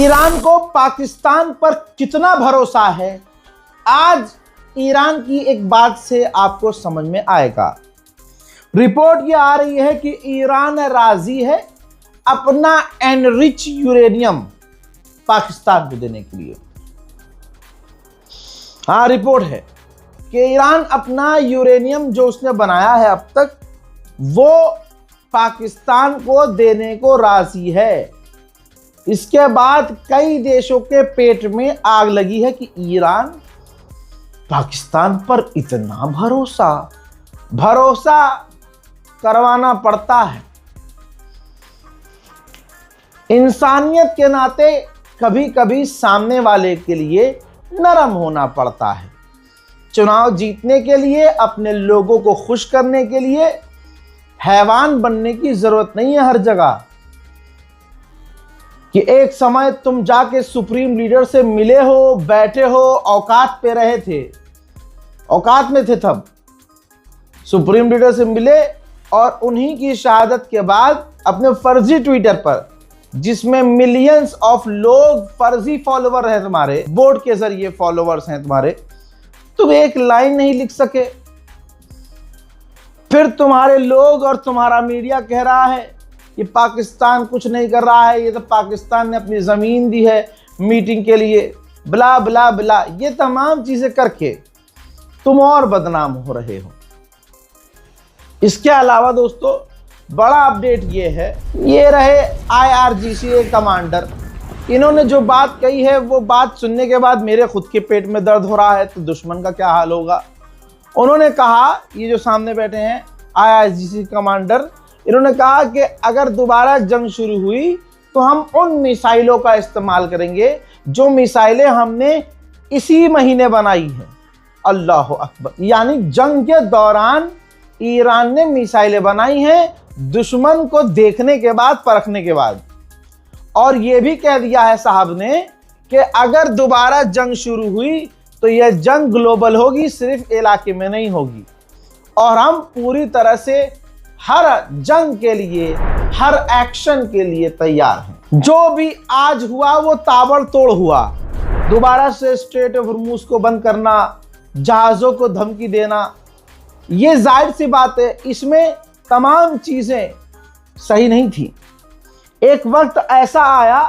Iran को पाकिस्तान पर कितना भरोसा है, आज ईरान की एक बात से आपको समझ में आएगा। रिपोर्ट ये आ रही है कि ईरान राजी है अपना एनरिच यूरेनियम पाकिस्तान को देने के लिए। हाँ, रिपोर्ट है कि ईरान अपना यूरेनियम जो उसने बनाया है अब तक, वो पाकिस्तान को देने को राजी है। इसके बाद कई देशों के पेट में आग लगी है कि ईरान पाकिस्तान पर इतना भरोसा करवाना पड़ता है। इंसानियत के नाते कभी कभी सामने वाले के लिए नरम होना पड़ता है। चुनाव जीतने के लिए, अपने लोगों को खुश करने के लिए हैवान बनने की जरूरत नहीं है हर जगह। कि एक समय तुम जाके सुप्रीम लीडर से मिले हो, बैठे हो, औकात पे रहे थे, औकात में थे, तब सुप्रीम लीडर से मिले और उन्हीं की शहादत के बाद अपने फर्जी ट्विटर पर, जिसमें मिलियंस ऑफ लोग फर्जी फॉलोवर हैं तुम्हारे, बोर्ड के जरिए फॉलोवर्स हैं तुम्हारे, तुम एक लाइन नहीं लिख सके। फिर तुम्हारे लोग और तुम्हारा मीडिया कह रहा है कि पाकिस्तान कुछ नहीं कर रहा है, ये तो पाकिस्तान ने अपनी ज़मीन दी है मीटिंग के लिए, ब्ला ब्ला ब्ला। ये तमाम चीज़ें करके तुम और बदनाम हो रहे हो। इसके अलावा दोस्तों, बड़ा अपडेट ये है, ये रहे IRGC कमांडर। इन्होंने जो बात कही है, वो बात सुनने के बाद मेरे खुद के पेट में दर्द हो रहा है, तो दुश्मन का क्या हाल होगा। उन्होंने कहा, ये जो सामने बैठे हैं IRGC कमांडर, इन्होंने कहा कि अगर दोबारा जंग शुरू हुई तो हम उन मिसाइलों का इस्तेमाल करेंगे जो मिसाइलें हमने इसी महीने बनाई हैं। अल्लाह अकबर। यानी जंग के दौरान ईरान ने मिसाइलें बनाई हैं, दुश्मन को देखने के बाद, परखने के बाद। और यह भी कह दिया है साहब ने कि अगर दोबारा जंग शुरू हुई तो यह जंग ग्लोबल होगी, सिर्फ इलाके में नहीं होगी। और हम पूरी तरह से हर जंग के लिए, हर एक्शन के लिए तैयार हैं। जो भी आज हुआ वो ताबड़तोड़ हुआ। दोबारा से स्ट्रेट ऑफ हॉर्मुज को बंद करना, जहाज़ों को धमकी देना, ये जाहिर सी बात है, इसमें तमाम चीज़ें सही नहीं थी। एक वक्त ऐसा आया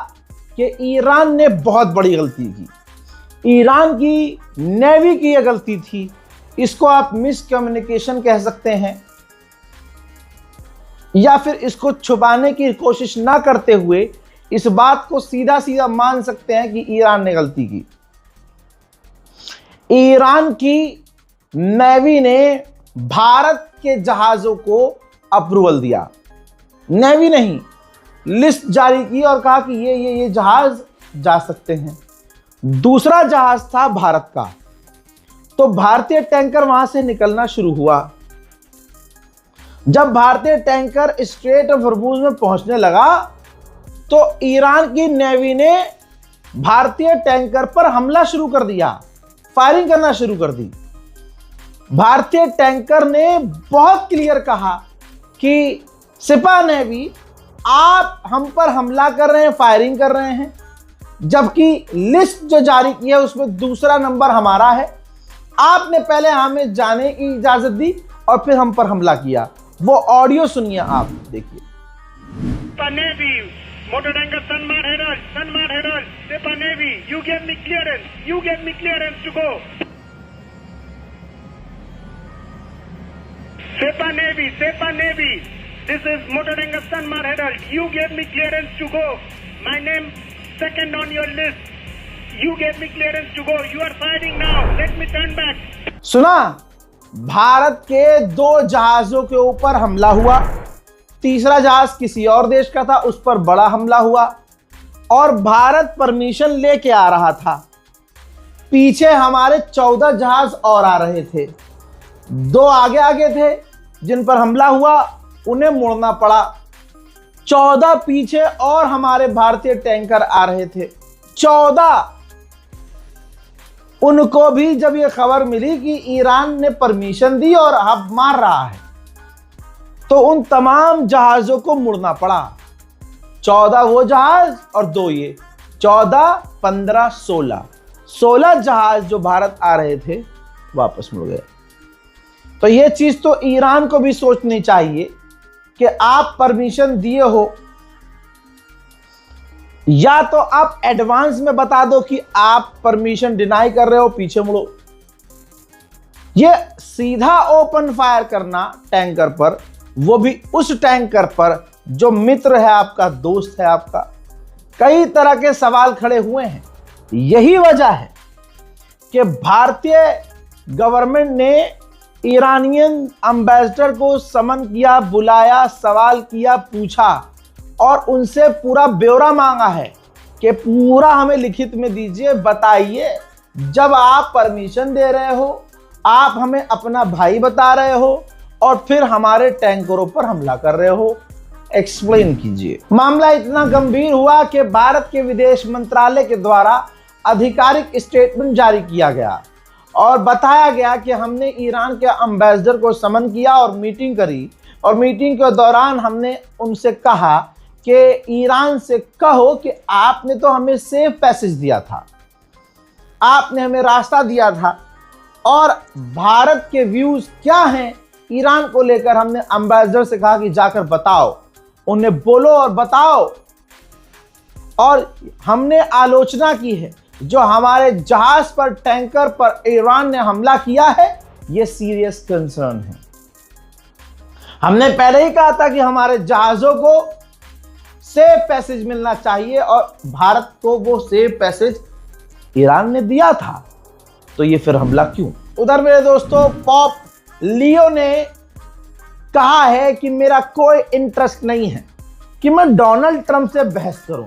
कि ईरान ने बहुत बड़ी गलती की। ईरान की नेवी की यह गलती थी, इसको आप मिसकम्युनिकेशन कह सकते हैं, या फिर इसको छुपाने की कोशिश ना करते हुए इस बात को सीधा सीधा मान सकते हैं कि ईरान ने गलती की। ईरान की नेवी ने भारत के जहाज़ों को अप्रूवल दिया। नेवी नहीं, लिस्ट जारी की और कहा कि ये जहाज़ जा सकते हैं। दूसरा जहाज़ था भारत का, तो भारतीय टैंकर वहां से निकलना शुरू हुआ। जब भारतीय टैंकर स्ट्रेट ऑफ हॉर्मुज में पहुंचने लगा तो ईरान की नेवी ने भारतीय टैंकर पर हमला शुरू कर दिया, फायरिंग करना शुरू कर दी। भारतीय टैंकर ने बहुत क्लियर कहा कि सिपा नेवी, आप हम पर हमला कर रहे हैं, फायरिंग कर रहे हैं, जबकि लिस्ट जो जारी की है उसमें दूसरा नंबर हमारा है। आपने पहले हमें जाने की इजाजत दी और फिर हम पर हमला किया। वो ऑडियो सुनिए, आप देखिए। Navy, motor tanker Sanmar Herald, Sepa Navy, you gave me clearance to go. Sepa Navy, this is motor tanker Sanmar Herald, you gave me clearance to go. My name second on your list. You gave me clearance to go. You are fighting now. Let me turn back. सुना, भारत के 2 जहाजों के ऊपर हमला हुआ। तीसरा जहाज किसी और देश का था, उस पर बड़ा हमला हुआ और भारत परमिशन लेके आ रहा था। पीछे हमारे 14 जहाज और आ रहे थे। 2 आगे थे जिन पर हमला हुआ, उन्हें मुड़ना पड़ा। 14 पीछे और हमारे भारतीय टैंकर आ रहे थे। 14 उनको भी जब ये खबर मिली कि ईरान ने परमिशन दी और अब मार रहा है, तो उन तमाम जहाजों को मुड़ना पड़ा। 14 वो जहाज और 2 ये। 14, 15, 16 जहाज जो भारत आ रहे थे वापस मुड़ गए। तो ये चीज तो ईरान को भी सोचनी चाहिए कि आप परमिशन दिए हो, या तो आप एडवांस में बता दो कि आप परमिशन डिनाई कर रहे हो, पीछे मुड़ो। ये सीधा ओपन फायर करना टैंकर पर, वो भी उस टैंकर पर जो मित्र है आपका, दोस्त है आपका, कई तरह के सवाल खड़े हुए हैं। यही वजह है कि भारतीय गवर्नमेंट ने ईरानियन एम्बेसडर को समन किया, बुलाया, सवाल किया, पूछा और उनसे पूरा ब्यौरा मांगा है कि पूरा हमें लिखित में दीजिए, बताइए जब आप परमिशन दे रहे हो, आप हमें अपना भाई बता रहे हो और फिर हमारे टैंकरों पर हमला कर रहे हो, एक्सप्लेन कीजिए। मामला इतना गंभीर हुआ कि भारत के विदेश मंत्रालय के द्वारा आधिकारिक स्टेटमेंट जारी किया गया और बताया गया कि हमने ईरान के एम्बेसडर को समन किया और मीटिंग करी, और मीटिंग के दौरान हमने उनसे कहा कि ईरान से कहो कि आपने तो हमें सेफ पैसेज दिया था, आपने हमें रास्ता दिया था, और भारत के व्यूज क्या हैं ईरान को लेकर हमने एम्बेसडर से कहा कि जाकर बताओ, उन्हें बोलो और बताओ। और हमने आलोचना की है जो हमारे जहाज पर, टैंकर पर ईरान ने हमला किया है, यह सीरियस कंसर्न है। हमने पहले ही कहा था कि हमारे जहाजों को सेफ पैसेज मिलना चाहिए और भारत को वो सेफ पैसेज ईरान ने दिया था, तो ये फिर हमला क्यों? उधर मेरे दोस्तों पॉप लियो ने कहा है कि मेरा कोई इंटरेस्ट नहीं है कि मैं डोनाल्ड ट्रंप से बहस करूं,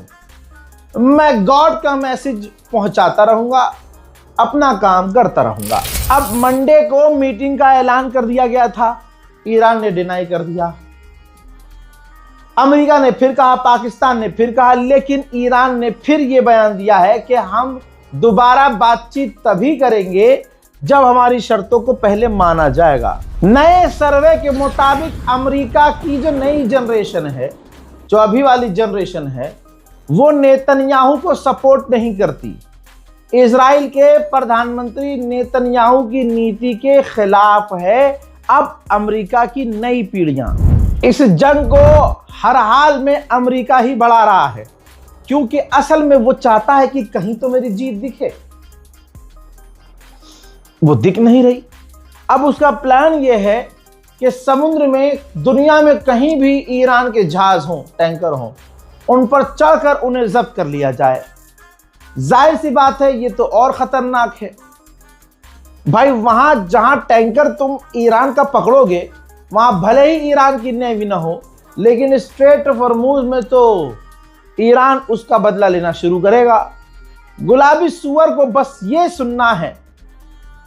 मैं गॉड का मैसेज पहुंचाता रहूंगा, अपना काम करता रहूंगा। अब मंडे को मीटिंग का ऐलान कर दिया गया था, ईरान ने डिनाई कर दिया, अमेरिका ने फिर कहा, पाकिस्तान ने फिर कहा, लेकिन ईरान ने फिर यह बयान दिया है कि हम दोबारा बातचीत तभी करेंगे जब हमारी शर्तों को पहले माना जाएगा। नए सर्वे के मुताबिक अमेरिका की जो नई जनरेशन है, जो अभी वाली जनरेशन है, वो नेतन्याहू को सपोर्ट नहीं करती। इजराइल के प्रधानमंत्री नेतन्याहू की नीति के खिलाफ है अब अमेरिका की नई पीढ़ियां। इस जंग को हर हाल में अमेरिका ही बढ़ा रहा है, क्योंकि असल में वो चाहता है कि कहीं तो मेरी जीत दिखे, वो दिख नहीं रही। अब उसका प्लान ये है कि समुद्र में, दुनिया में कहीं भी ईरान के जहाज हों, टैंकर हों, उन पर चढ़कर उन्हें जब्त कर लिया जाए। जाहिर सी बात है ये तो और खतरनाक है भाई। वहां जहां टैंकर तुम ईरान का पकड़ोगे, वहां भले ही ईरान की नेवी ना हो, लेकिन स्ट्रेट ऑफ हॉर्मुज में तो ईरान उसका बदला लेना शुरू करेगा। गुलाबी सुअर को बस ये सुनना है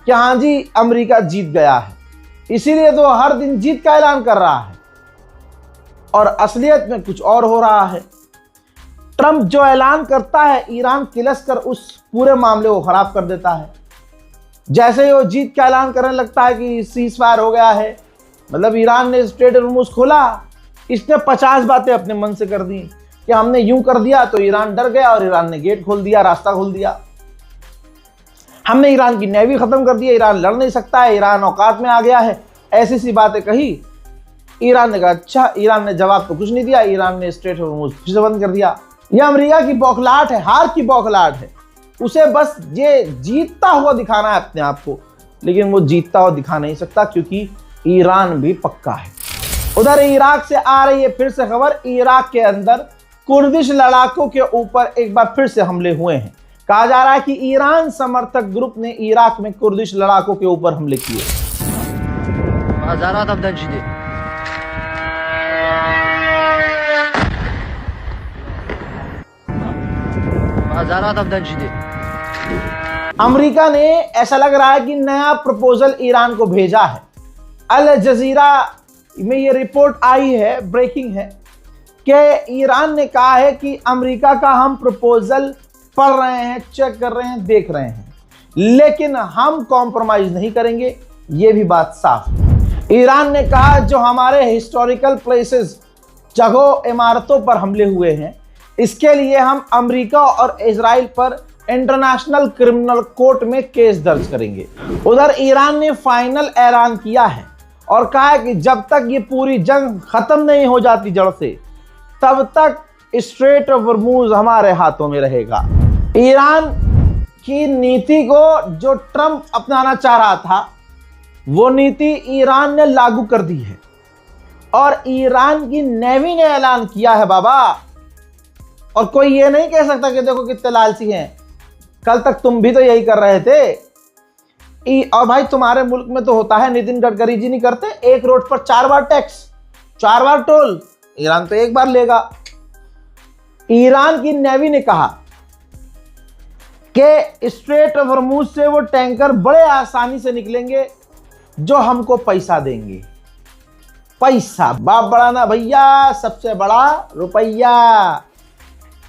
कि हाँ जी अमेरिका जीत गया है, इसीलिए तो हर दिन जीत का ऐलान कर रहा है, और असलियत में कुछ और हो रहा है। ट्रंप जो ऐलान करता है, ईरान किलस कर उस पूरे मामले को खराब कर देता है। जैसे ही वो जीत का ऐलान करने लगता है कि सीज फायर हो गया है, मतलब ईरान ने स्ट्रेट ऑफ हॉर्मुज खोला, इसने 50 बातें अपने मन से कर दी कि हमने यूं कर दिया तो ईरान डर गया और ईरान ने गेट खोल दिया, रास्ता खोल दिया। हमने ईरान की नेवी खत्म कर दी, ईरान लड़ नहीं सकता है, ईरान औकात में आ गया है, ऐसी सी बातें कही। ईरान ने कहा अच्छा, ईरान ने जवाब तो कुछ नहीं दिया, ईरान ने स्ट्रेट ऑफ हॉर्मुज फिर से बंद कर दिया। यह अमेरिका की बौखलाहट है, हार की बौखलाहट है। उसे बस ये जीतता हुआ दिखाना है अपने आप को, लेकिन वो जीतता हुआ दिखा नहीं सकता क्योंकि ईरान भी पक्का है। उधर इराक से आ रही है फिर से खबर, इराक के अंदर कुर्दिश लड़ाकों के ऊपर एक बार फिर से हमले हुए हैं। कहा जा रहा है कि ईरान समर्थक ग्रुप ने इराक में कुर्दिश लड़ाकों के ऊपर हमले किए। अमेरिका ने ऐसा लग रहा है कि नया प्रपोजल ईरान को भेजा है। अल जजीरा में ये रिपोर्ट आई है, ब्रेकिंग है, कि ईरान ने कहा है कि अमेरिका का हम प्रपोजल पढ़ रहे हैं, चेक कर रहे हैं, देख रहे हैं, लेकिन हम कॉम्प्रोमाइज नहीं करेंगे, ये भी बात साफ है। ईरान ने कहा जो हमारे हिस्टोरिकल प्लेसेस, जगहों, इमारतों पर हमले हुए हैं, इसके लिए हम अमेरिका और इजराइल पर इंटरनेशनल क्रिमिनल कोर्ट में केस दर्ज करेंगे। उधर ईरान ने फाइनल ऐलान किया है और कहा है कि जब तक ये पूरी जंग खत्म नहीं हो जाती जड़ से, तब तक स्ट्रेट ऑफ हॉर्मूज हमारे हाथों में रहेगा। ईरान की नीति को जो ट्रंप अपनाना चाह रहा था, वो नीति ईरान ने लागू कर दी है और ईरान की नेवी ने ऐलान किया है बाबा। और कोई ये नहीं कह सकता कि देखो कितने लालची हैं, कल तक तुम भी तो यही कर रहे थे। और भाई तुम्हारे मुल्क में तो होता है, नितिन गडकरी जी नहीं करते, एक रोड पर 4 बार टैक्स, 4 बार टोल, ईरान तो 1 बार लेगा। ईरान की नेवी ने कहा कि स्ट्रेट ऑफ हॉर्मूज से वो टैंकर बड़े आसानी से निकलेंगे जो हमको पैसा देंगे। पैसा बाप बड़ा ना भैया, सबसे बड़ा रुपया।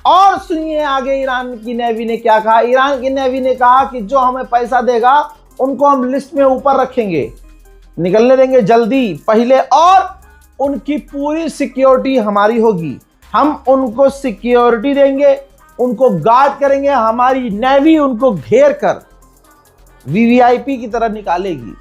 और सुनिए आगे ईरान की नेवी ने क्या कहा। ईरान की नेवी ने कहा कि जो हमें पैसा देगा उनको हम लिस्ट में ऊपर रखेंगे, निकलने देंगे जल्दी पहले, और उनकी पूरी सिक्योरिटी हमारी होगी। हम उनको सिक्योरिटी देंगे, उनको गार्ड करेंगे, हमारी नेवी उनको घेर कर वीवीआईपी की तरह निकालेगी।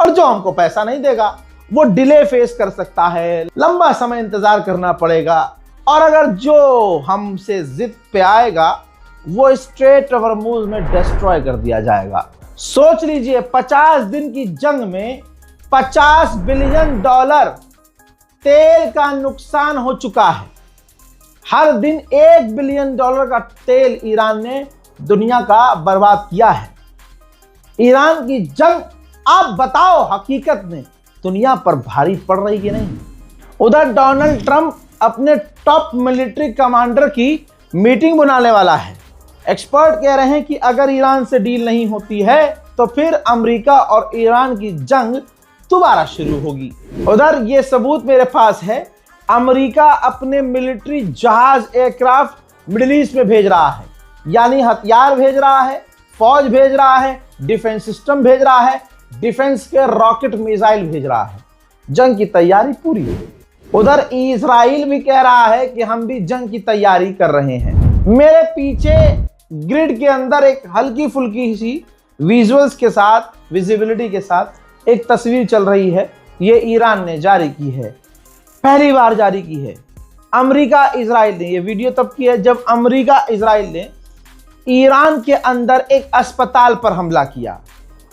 और जो हमको पैसा नहीं देगा वो डिले फेस कर सकता है, लंबा समय इंतजार करना पड़ेगा। और अगर जो हमसे जिद पे आएगा वो स्ट्रेट ऑफ हॉर्मूज में डिस्ट्रॉय कर दिया जाएगा। सोच लीजिए 50 दिन की जंग में $50 बिलियन तेल का नुकसान हो चुका है। हर दिन $1 बिलियन का तेल ईरान ने दुनिया का बर्बाद किया है। ईरान की जंग आप बताओ हकीकत में दुनिया पर भारी पड़ रही कि नहीं। उधर डोनाल्ड ट्रंप अपने टॉप मिलिट्री कमांडर की मीटिंग बुलाने वाला है। एक्सपर्ट कह रहे हैं कि अगर ईरान से डील नहीं होती है तो फिर अमेरिका और ईरान की जंग दोबारा शुरू होगी। उधर ये सबूत मेरे पास है, अमेरिका अपने मिलिट्री जहाज एयरक्राफ्ट मिडिल ईस्ट में भेज रहा है, यानी हथियार भेज रहा है, फौज भेज रहा है, डिफेंस सिस्टम भेज रहा है, डिफेंस के रॉकेट मिसाइल भेज रहा है। जंग की तैयारी पूरी है। उधर इजराइल भी कह रहा है कि हम भी जंग की तैयारी कर रहे हैं। मेरे पीछे ग्रिड के अंदर एक हल्की फुल्की सी विजुअल्स के साथ, विजिबिलिटी के साथ एक तस्वीर चल रही है। ये ईरान ने जारी की है, पहली बार जारी की है। अमेरिका इजराइल ने, ये वीडियो तब की है जब अमेरिका इजराइल ने ईरान के अंदर एक अस्पताल पर हमला किया।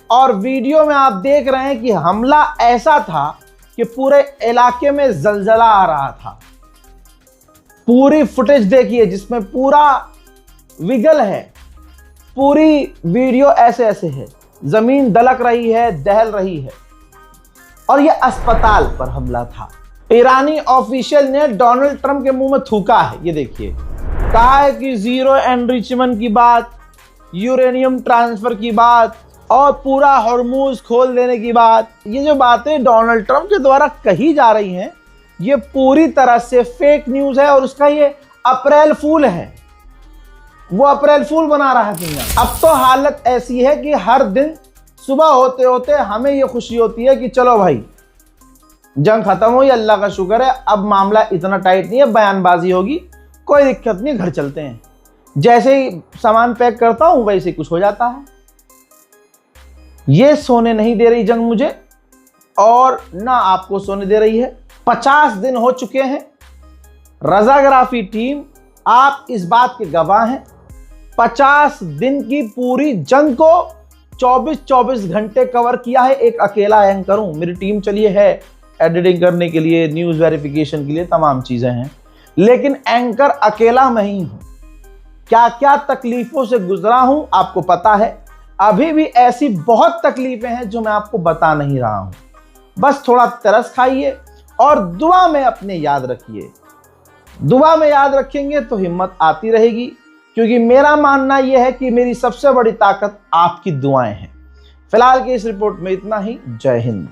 और वीडियो में आप देख रहे हैं कि हमला ऐसा था कि पूरे इलाके में जलजला आ रहा था। पूरी फुटेज देखिए जिसमें पूरा विगल है, पूरी वीडियो ऐसे ऐसे है, जमीन दलक रही है, दहल रही है। और यह अस्पताल पर हमला था। ईरानी ऑफिशियल ने डोनाल्ड ट्रंप के मुंह में थूका है, ये देखिए। कहा है कि जीरो एनरिचमेंट की बात, यूरेनियम ट्रांसफर की बात और पूरा हॉर्मूज खोल देने की बात, ये जो बातें डोनाल्ड ट्रंप के द्वारा कही जा रही हैं, ये पूरी तरह से फेक न्यूज है और उसका ये अप्रैल फूल है। वो अप्रैल फूल बना रहा है दुनिया। अब तो हालत ऐसी है कि हर दिन सुबह होते होते हमें ये खुशी होती है कि चलो भाई जंग खत्म हुई, अल्लाह का शुक्र है, अब मामला इतना टाइट नहीं है, बयानबाजी होगी, कोई दिक्कत नहीं, घर चलते हैं। जैसे ही सामान पैक करता हूं वैसे कुछ हो जाता है। ये सोने नहीं दे रही जंग मुझे, और ना आपको सोने दे रही है। 50 दिन हो चुके हैं। रजाग्राफी टीम, आप इस बात के गवाह हैं। 50 दिन की पूरी जंग को 24-24 घंटे कवर किया है। एक अकेला एंकर हूं, मेरी टीम चलिए है एडिटिंग करने के लिए, न्यूज वेरिफिकेशन के लिए, तमाम चीजें हैं, लेकिन एंकर अकेला मैं ही हूं। क्या क्या तकलीफों से गुजरा हूं आपको पता है। अभी भी ऐसी बहुत तकलीफें हैं जो मैं आपको बता नहीं रहा हूं। बस थोड़ा तरस खाइए और दुआ में अपने याद रखिए। दुआ में याद रखेंगे तो हिम्मत आती रहेगी, क्योंकि मेरा मानना यह है कि मेरी सबसे बड़ी ताकत आपकी दुआएं हैं। फिलहाल की इस रिपोर्ट में इतना ही। जय हिंद।